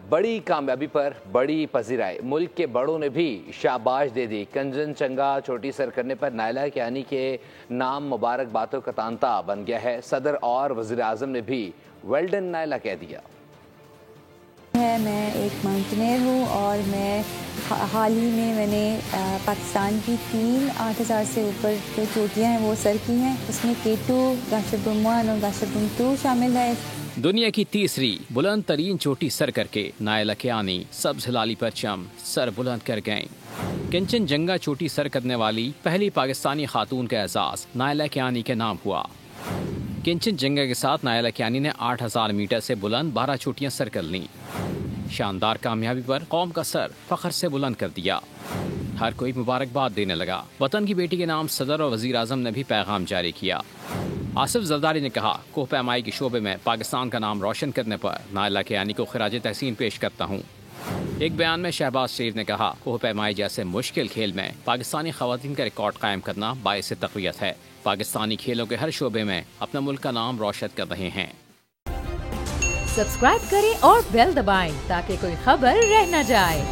بڑی کامیابی پر بڑی پذیرائی، ملک کے بڑوں نے بھی شاباش دے دی۔ کنچن جنگا چوٹی سر کرنے پر نائلہ کیانی کے نام مبارک باتوں کا تانتا بن گیا ہے۔ صدر اور وزیر اعظم نے بھی ویل ڈن نائلہ کہہ دیا۔ میں ایک ماؤنٹینئر ہوں اور میں حال ہی میں نے پاکستان کی 8,000 سے اوپر جو چوٹیاں ہیں وہ سر کی ہیں، اس میں K2، گاشربم 1 اور گاشربم 2 شامل ہے۔ دنیا کی تیسری بلند ترین چوٹی سر کر کے نائلہ کیانی سبز ہلالی پرچم سر بلند کر گئیں۔ کنچن جنگا چوٹی سر کرنے والی پہلی پاکستانی خاتون کا اعزاز نائلہ کیانی کے نام ہوا۔ کنچن جنگا کے ساتھ نائلہ کیانی نے 8,000 میٹر سے بلند 12 چوٹیاں سر کر لیں۔ شاندار کامیابی پر قوم کا سر فخر سے بلند کر دیا۔ ہر کوئی مبارکباد دینے لگا۔ وطن کی بیٹی کے نام صدر اور وزیر اعظم نے بھی پیغام جاری کیا۔ آصف زرداری نے کہا، کوہ پیمائی کے شعبے میں پاکستان کا نام روشن کرنے پر نائلہ کیانی کو خراج تحسین پیش کرتا ہوں۔ ایک بیان میں شہباز شریف نے کہا، کوہ پیمائی جیسے مشکل کھیل میں پاکستانی خواتین کا ریکارڈ قائم کرنا باعث تقویت ہے۔ پاکستانی کھیلوں کے ہر شعبے میں اپنا ملک کا نام روشن کر رہے ہیں۔ سبسکرائب کریں اور بیل دبائیں تاکہ کوئی خبر رہ نہ جائے۔